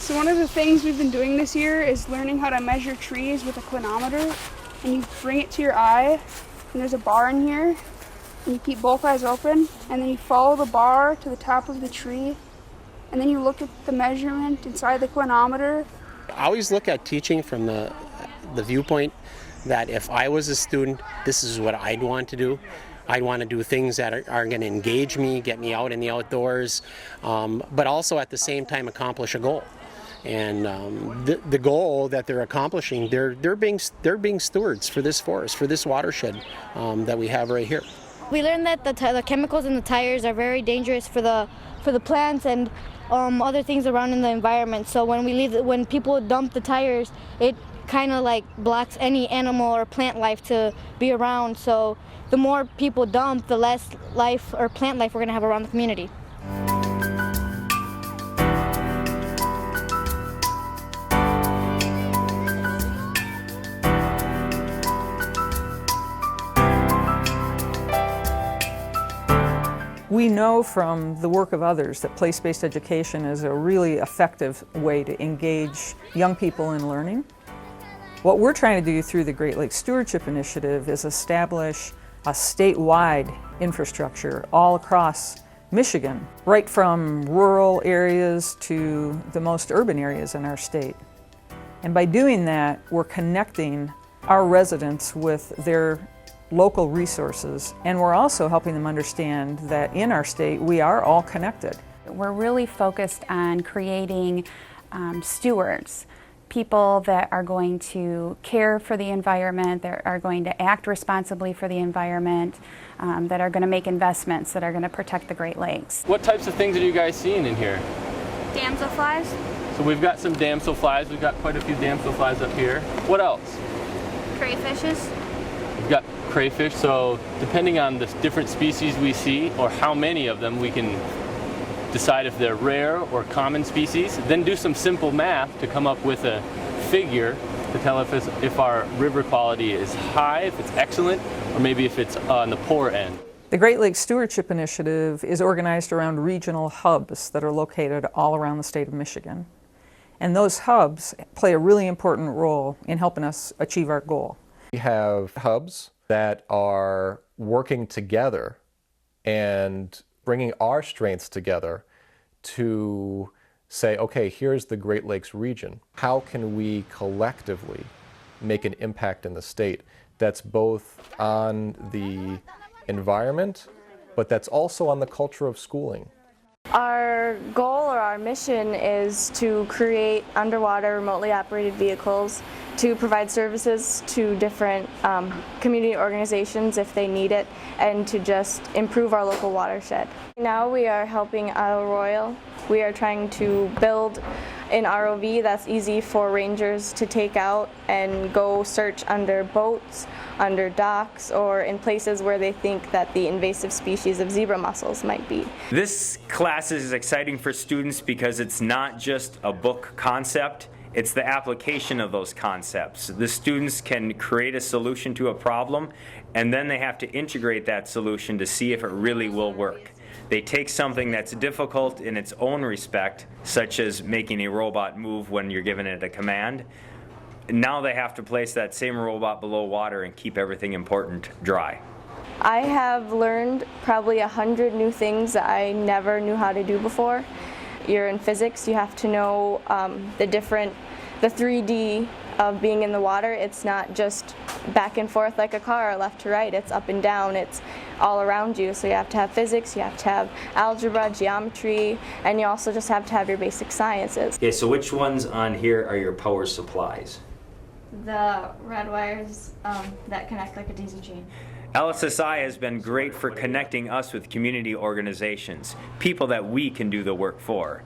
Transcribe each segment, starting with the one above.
So one of the things we've been doing this year is learning how to measure trees with a clinometer. And you bring it to your eye, and there's a bar in here, and you keep both eyes open, and then you follow the bar to the top of the tree, and then you look at the measurement inside the clinometer. I always look at teaching from the viewpoint that if I was a student, this is what I'd want to do. I'd want to do things that are going to engage me, get me out in the outdoors, but also at the same time accomplish a goal. And the goal that they're accomplishing, they're being stewards for this forest, for this watershed that we have right here. We learned that the chemicals in the tires are very dangerous for the plants and other things around in the environment. So when people dump the tires, it kind of like blocks any animal or plant life to be around. So the more people dump, the less life or plant life we're going to have around the community. We know from the work of others that place-based education is a really effective way to engage young people in learning. What we're trying to do through the Great Lakes Stewardship Initiative is establish a statewide infrastructure all across Michigan, right from rural areas to the most urban areas in our state. And by doing that, we're connecting our residents with their local resources, and we're also helping them understand that in our state we are all connected. We're really focused on creating stewards, people that are going to care for the environment, that are going to act responsibly for the environment, that are going to make investments that are going to protect the Great Lakes. What types of things are you guys seeing in here? Damselflies. So we've got some damselflies. We've got quite a few damselflies up here. What else? Crayfishes. We've got crayfish, so depending on the different species we see or how many of them, we can decide if they're rare or common species, then do some simple math to come up with a figure to tell if our river quality is high, if it's excellent, or maybe if it's on the poor end. The Great Lakes Stewardship Initiative is organized around regional hubs that are located all around the state of Michigan. And those hubs play a really important role in helping us achieve our goal. We have hubs that are working together and bringing our strengths together to say, okay, here's the Great Lakes region. How can we collectively make an impact in the state that's both on the environment, but that's also on the culture of schooling? Our goal or our mission is to create underwater remotely operated vehicles to provide services to different community organizations if they need it, and to just improve our local watershed. Now we are helping Isle Royal. We are trying to build an ROV that's easy for rangers to take out and go search under boats, under docks, or in places where they think that the invasive species of zebra mussels might be. This class is exciting for students because it's not just a book concept, it's the application of those concepts. The students can create a solution to a problem, and then they have to integrate that solution to see if it really will work. They take something that's difficult in its own respect, such as making a robot move when you're giving it a command. Now they have to place that same robot below water and keep everything important dry. I have learned probably 100 new things that I never knew how to do before. You're in physics, you have to know the 3D of being in the water. It's not just back and forth like a car, left to right, it's up and down, it's all around you. So you have to have physics, you have to have algebra, geometry, and you also just have to have your basic sciences. Okay, so which ones on here are your power supplies? The red wires that connect like a daisy chain. LSSI has been great for connecting us with community organizations, people that we can do the work for.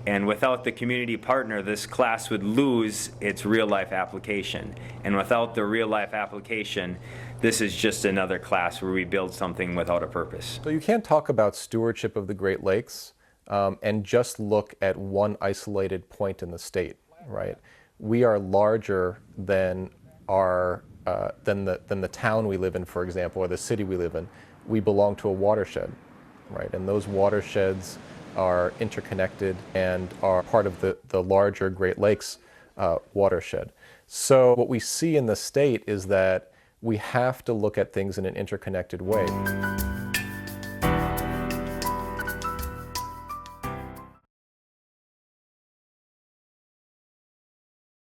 And without the community partner, this class would lose its real-life application. And without the real-life application, this is just another class where we build something without a purpose. So you can't talk about stewardship of the Great Lakes and just look at one isolated point in the state, right? We are larger than than the town we live in, for example, or the city we live in. We belong to a watershed, right? And those watersheds are interconnected and are part of the larger Great Lakes watershed. So what we see in the state is that we have to look at things in an interconnected way.